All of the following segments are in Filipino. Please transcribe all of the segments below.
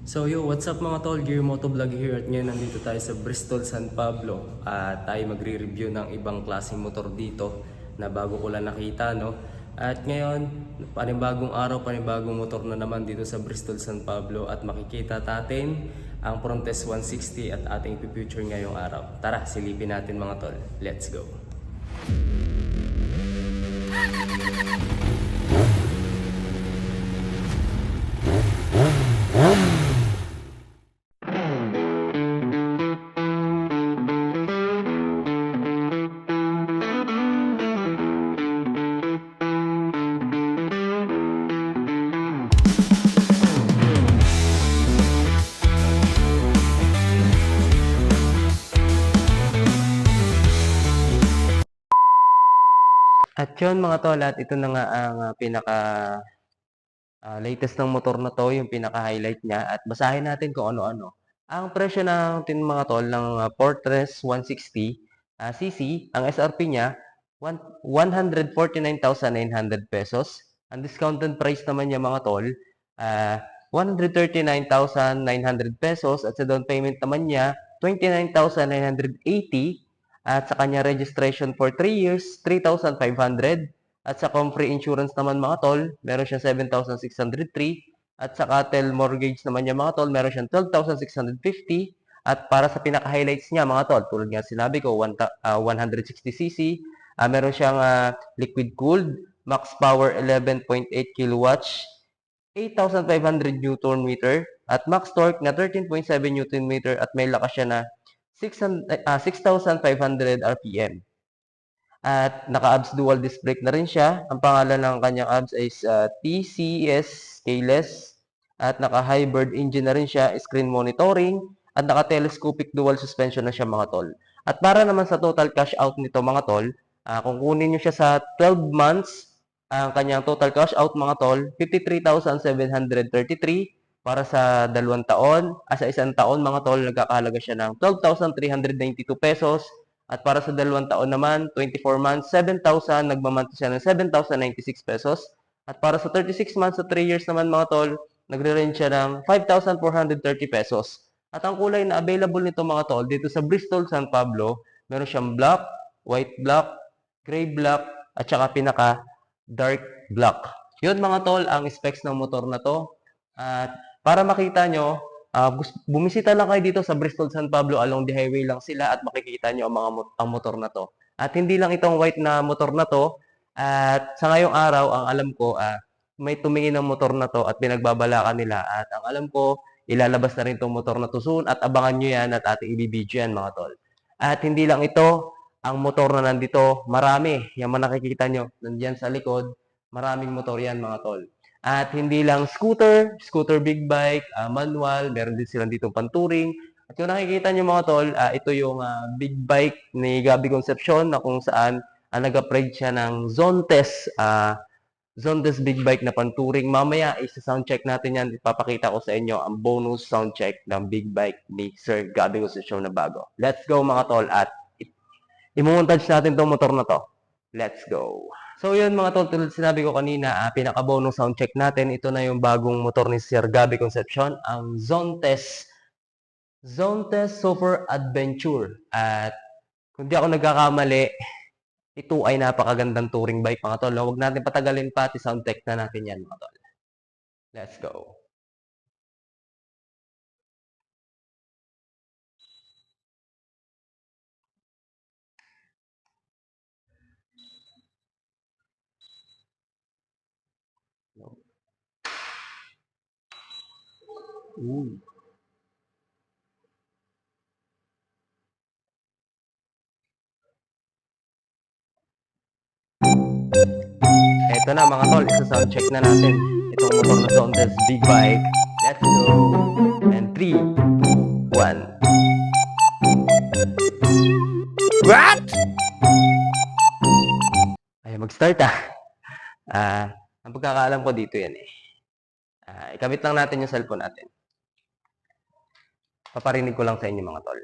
So what's up mga tol? Gear Motovlog here at ngayon nandito tayo sa Bristol, San Pablo at tayo magre-review ng ibang klaseng motor dito na bago ko lang nakita, no? At ngayon, panibagong araw, panibagong motor na naman dito sa Bristol, San Pablo at makikita natin ang Frontes 160 at ating future ngayong araw. Tara, silipin natin mga tol. Let's go! At yun mga tol, at ito na nga ang pinaka latest ng motor na to, yung pinaka-highlight niya. At basahin natin kung ano-ano. Ang presyo ng mga tol ng Fortress 160 cc, ang SRP niya, 149,900 pesos. Ang discounted price naman niya mga tol, 139,900 pesos. At sa down payment naman niya, 29,980. At sa kanya registration for 3 years, 3,500. At sa free insurance naman mga tol, meron siyang 7,603. At sa tel mortgage naman niya mga tol, meron siyang 12,650. At para sa pinaka-highlights niya mga tol, tulad nga sinabi ko, 160cc. Meron siyang liquid cooled, max power 11.8 kilowatts, 8,500 Newton meter. At max torque na 13.7 Newton meter. At may lakas siya na 6,500 RPM. At naka-ABS dual disc brake na rin siya. Ang pangalan ng kanyang ABS is TCS keyless. At naka-hybrid engine na rin siya, screen monitoring. At naka-telescopic dual suspension na siya mga tol. At para naman sa total cash out nito mga tol, kung kunin nyo siya sa 12 months, ang kanyang total cash out mga tol, 53,733. Para sa 2 taon, sa 1 taon mga tol, nagkakahalaga siya ng 12,392 pesos. At para sa 2 taon naman, 24 months, 7,000, nagmamonth siya ng 7,096 pesos. At para sa 36 months, sa 3 years naman mga tol, nagre-range siya ng 5,430 pesos. At ang kulay na available nito mga tol, dito sa Bristol, San Pablo, meron siyang black, white black, gray black, at saka pinaka dark black. Yun mga tol, ang specs ng motor na to. At para makita nyo, bumisita lang kayo dito sa Bristol, San Pablo, along the highway lang sila at makikita nyo ang motor na to. At hindi lang itong white na motor na to, at sa ngayong araw, ang alam ko, may tumingin ng motor na to at pinagbabalakan nila. At ang alam ko, ilalabas na rin itong motor na to soon at abangan nyo yan at ating ibibidyo yan mga tol. At hindi lang ito, ang motor na nandito, marami. Yan man nakikita nyo, nandiyan sa likod, maraming motor yan mga tol. At hindi lang scooter big bike, manual, meron din silang ditong panturing. At kung nakikita nyo mga tol, ito yung big bike ni Gabby Concepcion na kung saan nag-upgrade siya ng Zontes big bike na panturing. Mamaya, isa-sound check natin yan. Ipapakita ko sa inyo ang bonus sound check ng big bike ni Sir Gabby Concepcion na bago. Let's go mga tol at i-montage natin tong motor na to. Let's go! So yun mga tol, tulad sinabi ko kanina, pinaka-bonus sound check natin, ito na yung bagong motor ni Sir Gabby Concepcion, ang Zontes Super Adventure. At kung di ako nagkakamali, ito ay napakagandang touring bike mga tol. Huwag natin patagalin pa, sound check na natin yan mga tol. Let's go! Ooh. Eto na mga tol, isa-sound check na natin itong motor na Zontes big bike. Let's go! And 3, 2, 1. What? Ay, mag-start ang pagkakaalam ko dito yan eh. Ikabit lang natin yung cellphone natin. Paparinig ko lang sa inyo mga tol.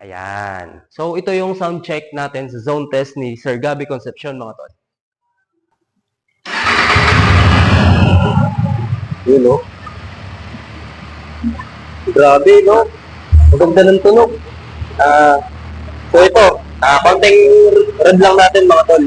Ayan. So, ito yung sound check natin sa zone test ni Sir Gabby Concepcion mga tol. Yun, no? Grabe, no? Maganda ng tunog. So ito, konting red lang natin mga tol.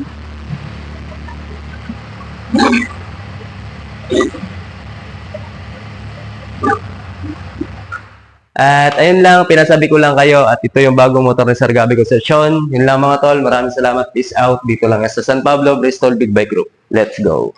At ayun lang, pinasabi ko lang kayo at ito yung bagong motor ni Sir Gabi Concepcion. Yun lang mga tol, maraming salamat. Peace out. Dito lang sa San Pablo, Bristol Big Bike Group. Let's go.